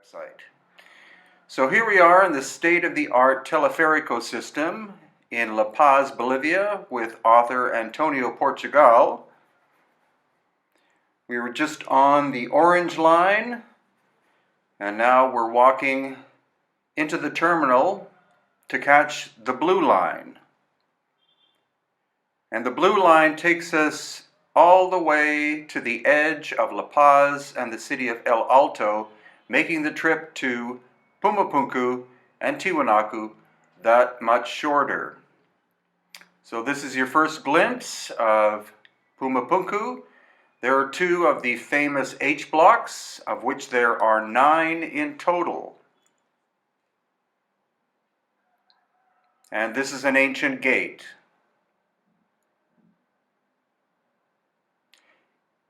website. So here we are in the state-of-the-art teleférico system in La Paz, Bolivia, with author Antonio Portugal. We were just on the orange line, and now we're walking into the terminal to catch the blue line. And the blue line takes us all the way to the edge of La Paz and the city of El Alto, making the trip to Pumapunku and Tiwanaku that much shorter. So this is your first glimpse of Pumapunku. There are two of the famous H blocks, of which there are 9 in total. And this is an ancient gate.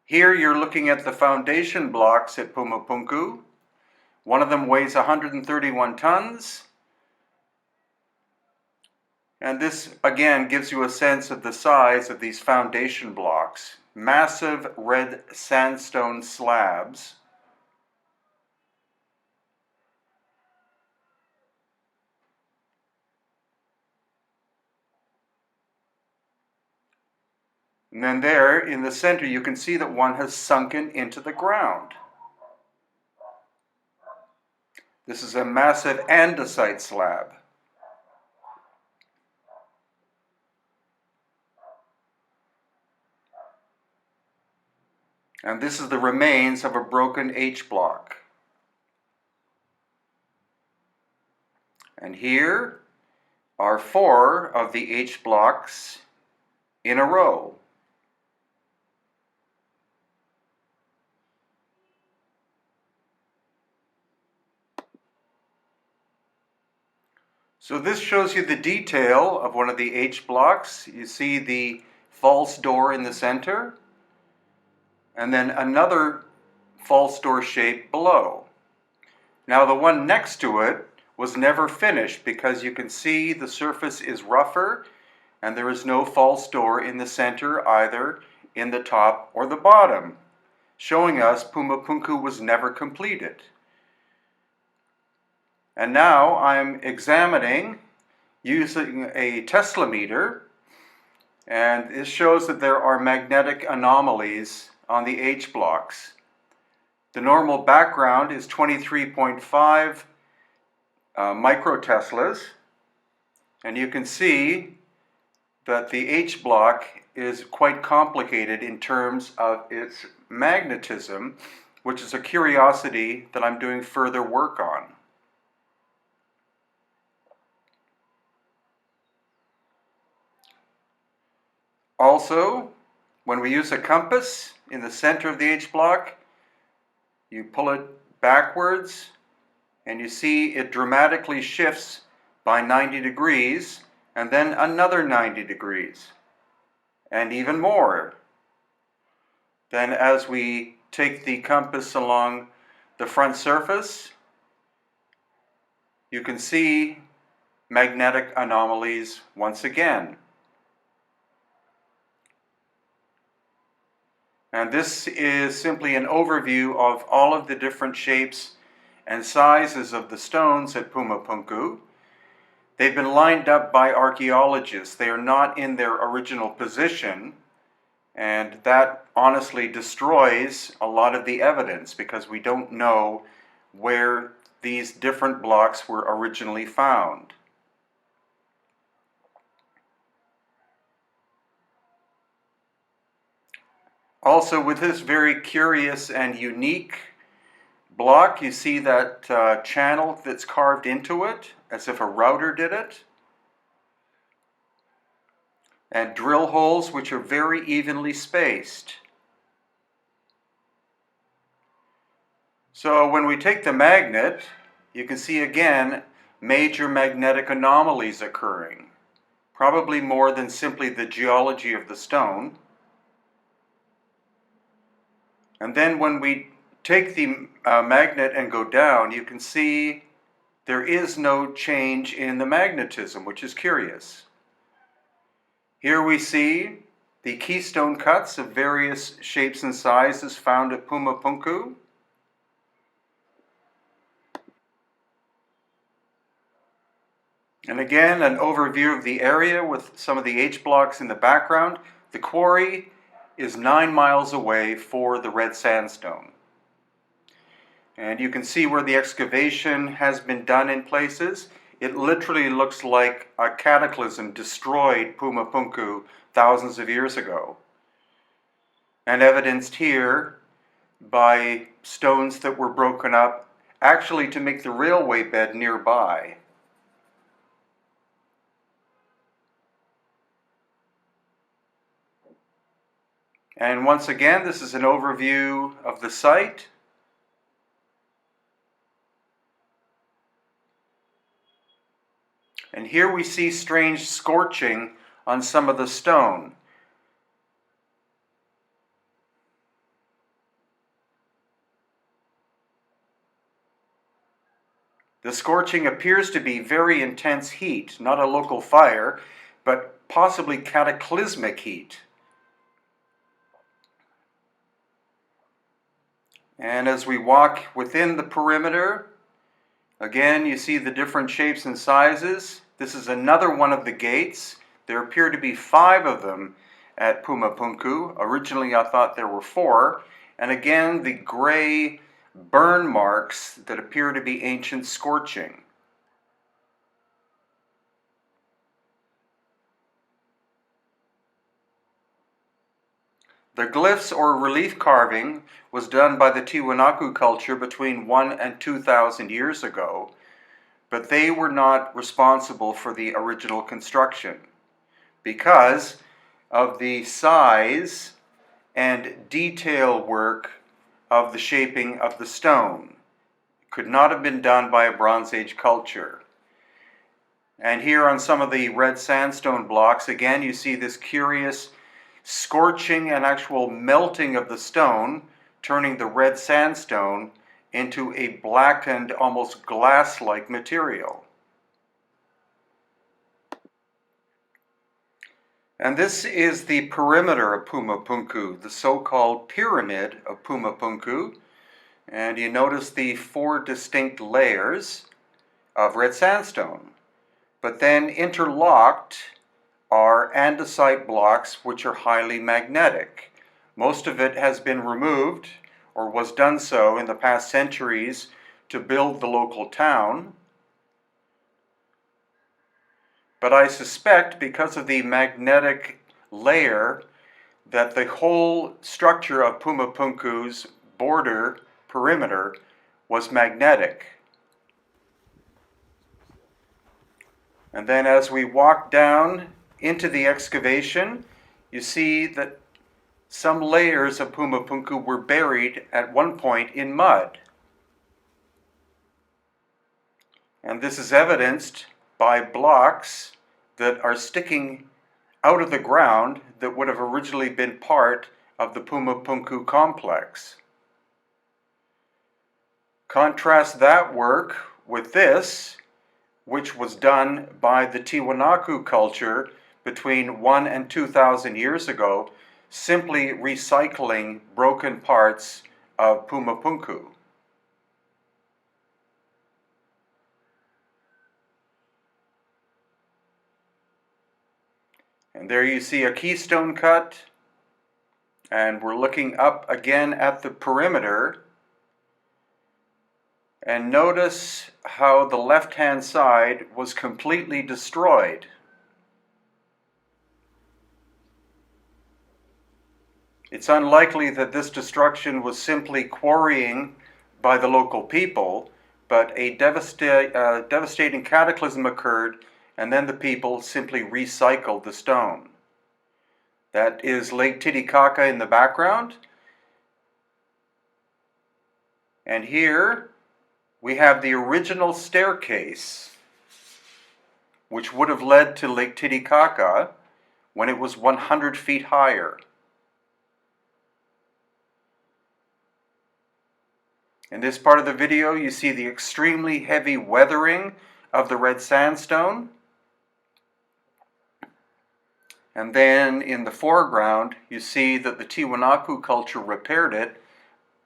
Here you're looking at the foundation blocks at Pumapunku. One of them weighs 131 tons. And this again gives you a sense of the size of these foundation blocks. Massive red sandstone slabs. And then there in the center you can see that one has sunken into the ground. This is a massive andesite slab. And this is the remains of a broken H block. And here are 4 of the H blocks in a row. So this shows you the detail of one of the H blocks. You see the false door in the center, and then another false door shape below. Now the one next to it was never finished because you can see the surface is rougher and there is no false door in the center either in the top or the bottom, showing us Pumapunku was never completed. And now I'm examining using a Tesla meter, and this shows that there are magnetic anomalies on the H blocks. The normal background is 23.5 microteslas, and you can see that the H block is quite complicated in terms of its magnetism, which is a curiosity that I'm doing further work on. Also, when we use a compass in the center of the H block, you pull it backwards and you see it dramatically shifts by 90 degrees and then another 90 degrees and even more. Then as we take the compass along the front surface, you can see magnetic anomalies once again. And this is simply an overview of all of the different shapes and sizes of the stones at Pumapunku. They've been lined up by archaeologists. They are not in their original position, and that honestly destroys a lot of the evidence because we don't know where these different blocks were originally found. Also, with this very curious and unique block, you see that channel that's carved into it, as if a router did it. And drill holes which are very evenly spaced. So when we take the magnet, you can see again major magnetic anomalies occurring. Probably more than simply the geology of the stone. And then when we take the magnet and go down, you can see there is no change in the magnetism, which is curious. Here we see the keystone cuts of various shapes and sizes found at Pumapunku. And again, an overview of the area with some of the H blocks in the background. The quarry is 9 miles away for the red sandstone. And you can see where the excavation has been done in places. It literally looks like a cataclysm destroyed Pumapunku thousands of years ago. And evidenced here by stones that were broken up, actually to make the railway bed nearby. And once again, this is an overview of the site. And here we see strange scorching on some of the stone. The scorching appears to be very intense heat, not a local fire, but possibly cataclysmic heat. And as we walk within the perimeter, again you see the different shapes and sizes. This is another one of the gates. There appear to be 5 of them at Pumapunku. Originally I thought there were 4. And again, the gray burn marks that appear to be ancient scorching. The glyphs or relief carving was done by the Tiwanaku culture between 1 and 2,000 years ago, but they were not responsible for the original construction because of the size and detail work of the shaping of the stone. It could not have been done by a Bronze Age culture. And here on some of the red sandstone blocks, again you see this curious scorching and actual melting of the stone, turning the red sandstone into a blackened, almost glass-like material. And this is the perimeter of Pumapunku, the so-called pyramid of Pumapunku. And you notice the 4 distinct layers of red sandstone. But then interlocked are andesite blocks which are highly magnetic. Most of it has been removed or was done so in the past centuries to build the local town. But I suspect because of the magnetic layer that the whole structure of Pumapunku's border perimeter was magnetic. And then as we walk down into the excavation, you see that some layers of Pumapunku were buried at one point in mud. And this is evidenced by blocks that are sticking out of the ground that would have originally been part of the Pumapunku complex. Contrast that work with this, which was done by the Tiwanaku culture between 1 and 2,000 years ago, simply recycling broken parts of Pumapunku. And there you see a keystone cut, and we're looking up again at the perimeter. And notice how the left-hand side was completely destroyed. It's unlikely that this destruction was simply quarrying by the local people, but a devastating cataclysm occurred, and then the people simply recycled the stone. That is Lake Titicaca in the background. And here we have the original staircase, which would have led to Lake Titicaca when it was 100 feet higher. In this part of the video, you see the extremely heavy weathering of the red sandstone. And then in the foreground, you see that the Tiwanaku culture repaired it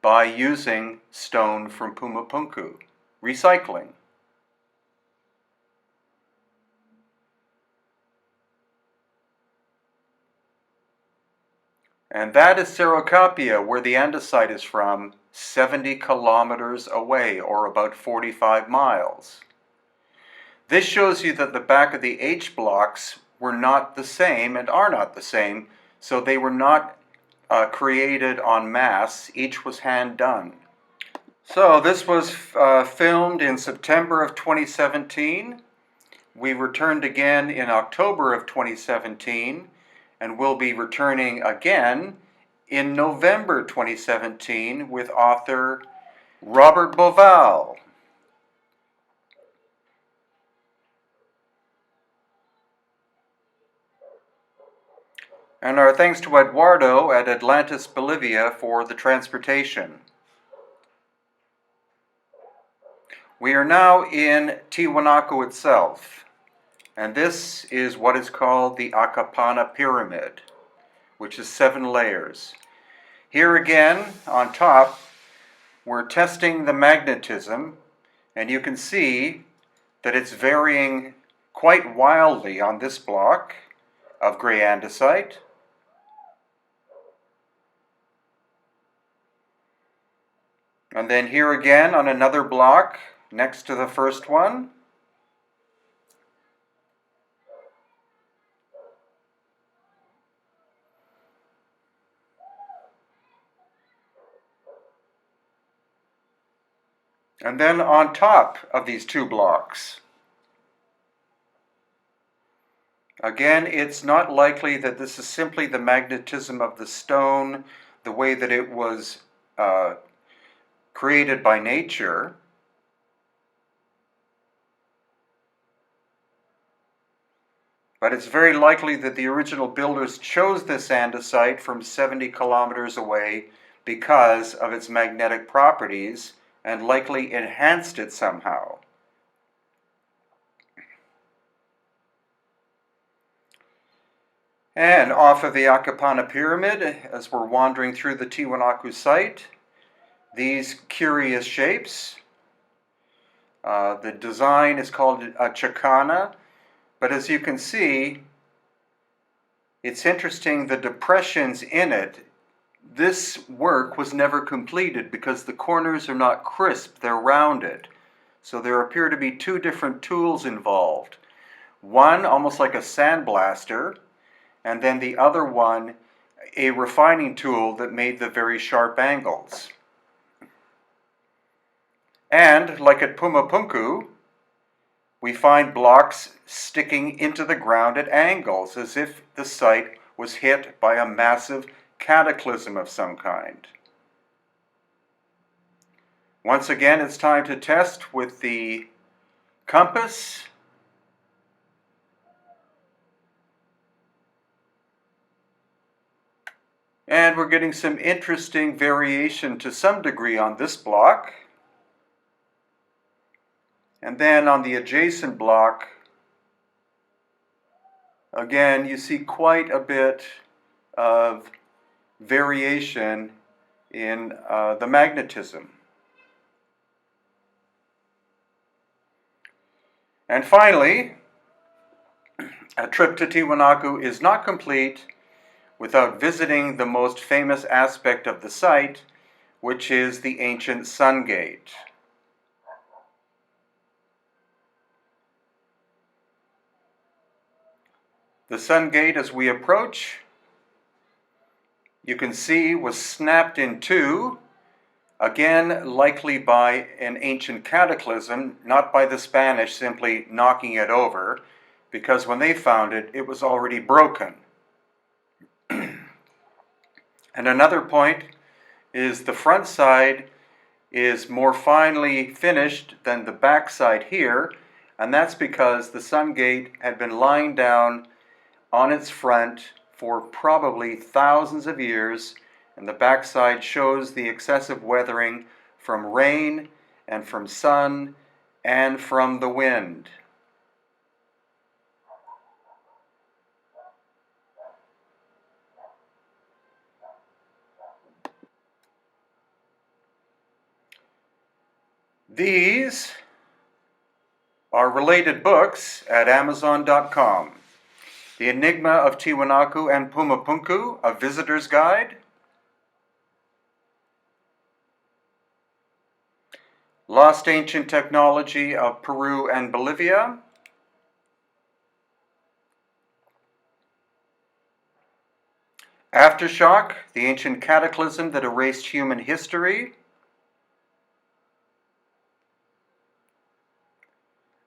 by using stone from Pumapunku, recycling. And that is Cerro where the andesite is from, 70 kilometers away, or about 45 miles. This shows you that the back of the H blocks were not the same and are not the same, so they were not created en masse. Each was hand done. So this was filmed in September of 2017. We returned again in October of 2017, and we'll be returning again in November 2017 with author Robert Boval. And our thanks to Eduardo at Atlantis, Bolivia for the transportation. We are now in Tiwanaku itself, and this is what is called the Akapana Pyramid, which is 7 layers. Here again, on top, we're testing the magnetism, and you can see that it's varying quite wildly on this block of gray andesite. And then here again on another block next to the first one. And then on top of these 2 blocks. Again, it's not likely that this is simply the magnetism of the stone, the way that it was created by nature. But it's very likely that the original builders chose this andesite from 70 kilometers away because of its magnetic properties and likely enhanced it somehow. And off of the Akapana Pyramid, as we're wandering through the Tiwanaku site, these curious shapes. The design is called a Chicana, but as you can see, it's interesting, the depressions in it. This work was never completed because the corners are not crisp, they're rounded. So there appear to be 2 different tools involved. One almost like a sandblaster, and then the other one a refining tool that made the very sharp angles. And like at Pumapunku, we find blocks sticking into the ground at angles, as if the site was hit by a massive cataclysm of some kind. Once again, it's time to test with the compass. And we're getting some interesting variation to some degree on this block. And then on the adjacent block, again, you see quite a bit of variation in the magnetism. And finally, a trip to Tiwanaku is not complete without visiting the most famous aspect of the site, which is the ancient Sun Gate. The Sun Gate, as we approach, you can see was snapped in 2, again likely by an ancient cataclysm, not by the Spanish simply knocking it over, because when they found it, it was already broken. And another point is the front side is more finely finished than the back side here, and that's because the Sun Gate had been lying down on its front for probably thousands of years, and the backside shows the excessive weathering from rain and from sun and from the wind. These are related books at Amazon.com. The Enigma of Tiwanaku and Pumapunku, a visitor's guide. Lost ancient technology of Peru and Bolivia. Aftershock, the ancient cataclysm that erased human history.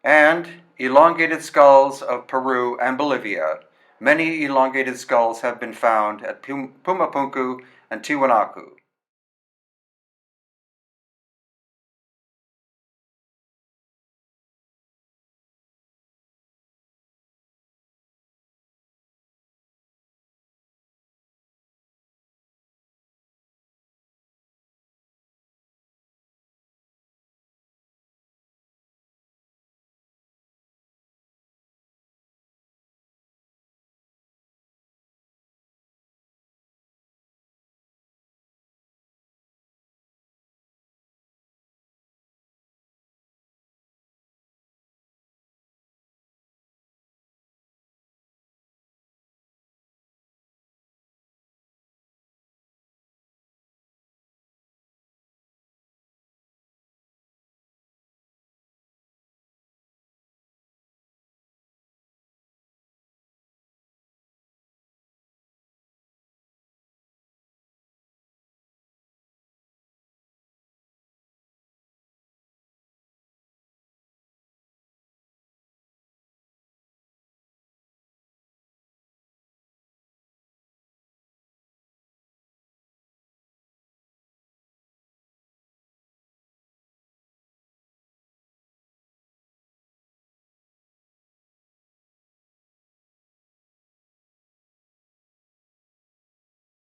And elongated skulls of Peru and Bolivia. Many elongated skulls have been found at Pumapunku and Tiwanaku.